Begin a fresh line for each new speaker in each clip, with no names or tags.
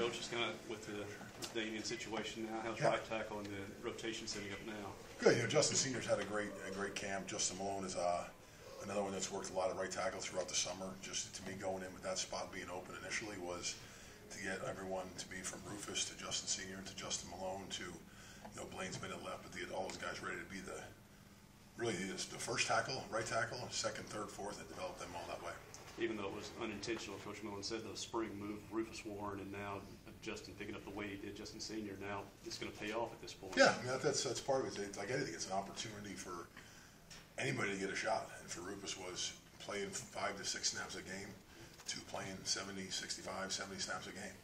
Coach, just kind of with the Damian situation now, how's right tackle and the rotation setting up now?
Good. Justin Senior's had a great camp. Justin Malone is another one that's worked a lot of right tackle throughout the summer. Just to me, going in with that spot being open initially was to get everyone to be from Rufus to Justin Senior to Justin Malone to Blaine's been at left, but to get all those guys ready to be the first tackle, right tackle, second, third, fourth, and develop them all that way.
Even though it was unintentional, Coach Millen said the spring move, Rufus Warren, and now Justin picking up the way he did, Justin Senior. Now it's going to pay off at this point.
Yeah, that's part of it. Like anything, it's an opportunity for anybody to get a shot. And for Rufus was playing 5 to 6 snaps a game to playing 70, 65, 70 snaps a game.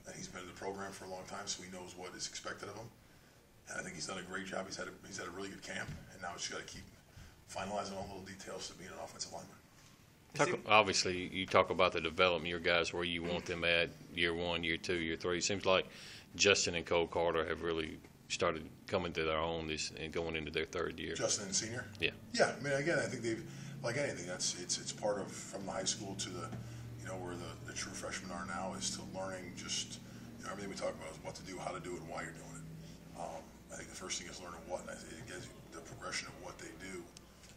And he's been in the program for a long time, so he knows what is expected of him. And I think he's done a great job. He's had a really good camp, and now he's got to keep finalizing all the little details to being an offensive lineman.
Obviously, you talk about the development of your guys where you want them at year 1, year 2, year 3. It seems like Justin and Cole Carter have really started coming to their own and going into their 3rd year.
Justin and Senior?
Yeah.
Yeah, I mean, again, I think they've, like anything, it's part of from the high school to the, where the true freshmen are now is to learning just, everything we talk about is what to do, how to do it, and why you're doing it. I think the first thing is learning what, and it gives you the progression of what they do.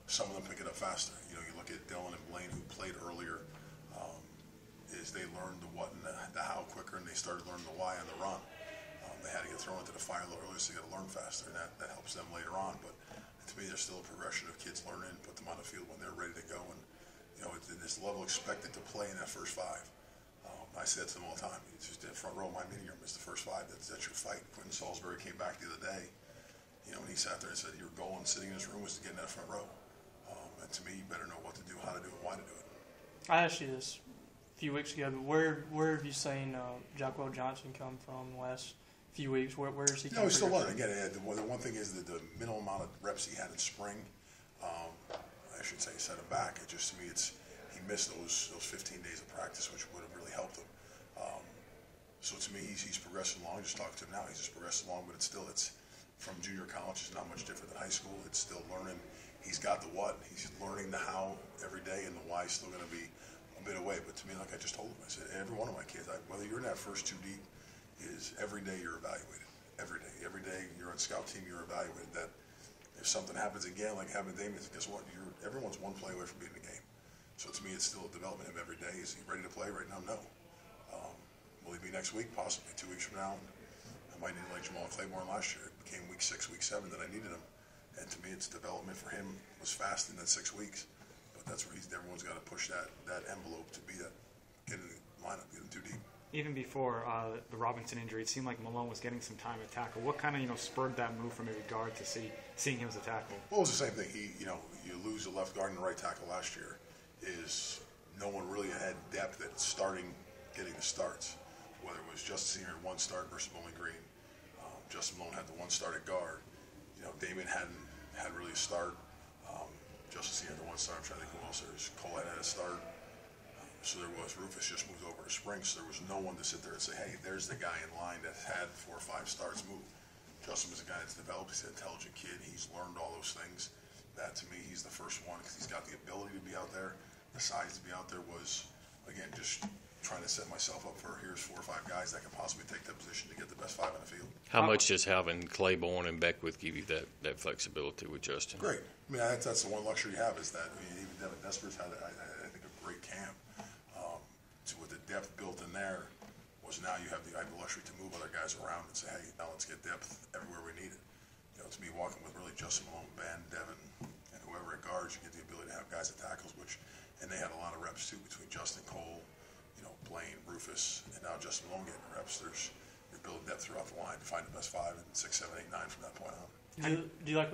Some of them pick it up faster. You look at Dylan and Blaine, who played earlier, is they learned the what and the how quicker, and they started learning the why on the run. They had to get thrown into the fire a little earlier, so they got to learn faster, and that helps them later on. But to me, there's still a progression of kids learning, put them on the field when they're ready to go, and this level expected to play in that first 5. I say that to them all the time. It's just the front row of my meeting room is the first 5. That's your fight. Quentin Salisbury came back the other day, and he sat there and said, your goal in sitting in this room was to get in that front row. And to me, you better know what to do, how to do it, why to do it.
I asked you this a few weeks ago, but where have you seen Jackwell Johnson come from the last few weeks? Where is he coming from?
He's still learning. Again, the one thing is that the minimal amount of reps he had in spring, I should say, set him back. It just, to me, he missed those 15 days of practice, which would have really helped him. So to me, he's progressing along. Just talking to him now, he's just progressing along, but it's from junior college, it's not much different than high school. It's still learning. He's got the what. He's learning the how every day, and the why is still going to be a bit away. But to me, like I just told him, I said, every one of my kids, whether you're in that first 2 deep, is every day you're evaluated. Every day you're on scout team, you're evaluated. That if something happens again, like happened to Damian, guess what? Everyone's one play away from being in the game. So to me, it's still a development of every day. Is he ready to play right now? No. Will he be next week? Possibly 2 weeks from now. I might need like Jamal Claiborne last year. It became week 6, week 7 that I needed him. And to me, it's development for him was fast in that 6 weeks. But that's where everyone's got to push that envelope to be that, get in the lineup, get him too deep.
Even before the Robinson injury, it seemed like Malone was getting some time at tackle. What kind of spurred that move from a guard to seeing him as a tackle?
Well, it was the same thing. You lose the left guard and the right tackle last year. Is no one really had depth at getting the starts. Whether it was Justin Senior had 1 start versus Bowling Green, Justin Malone had the 1 start at guard. Damian hadn't had really a start. Justin Senior had the 1 start. I'm trying to think who else there is. Cole had a start. So there was. Rufus just moved over to spring, so there was no one to sit there and say, hey, there's the guy in line that had 4 or 5 starts move. Justin was a guy that's developed. He's an intelligent kid. He's learned all those things. That, to me, he's the first one because he's got the ability to be out there. The size to be out there was, again, just trying to set myself up for here's 4 or 5 guys that can possibly take that position to get the best 5 on the field.
How much does having Claiborne and Beckwith give you that flexibility with Justin?
Great. I mean, that's the one luxury you have is that, even Devin Desper's had, I think, a great camp. So with the depth built in there was now you have the luxury to move other guys around and say, hey, now let's get depth everywhere we need it. To me, walking with really Justin Malone, Ben, Devin, and whoever at guards, you get the ability to have guys at tackles, and they had a lot of reps too between Justin, Cole, Blaine, Rufus, and now Justin Malone getting reps. You're building depth throughout the line to find the best 5 and 6, 7, 8, 9 from that point on.
Do you like what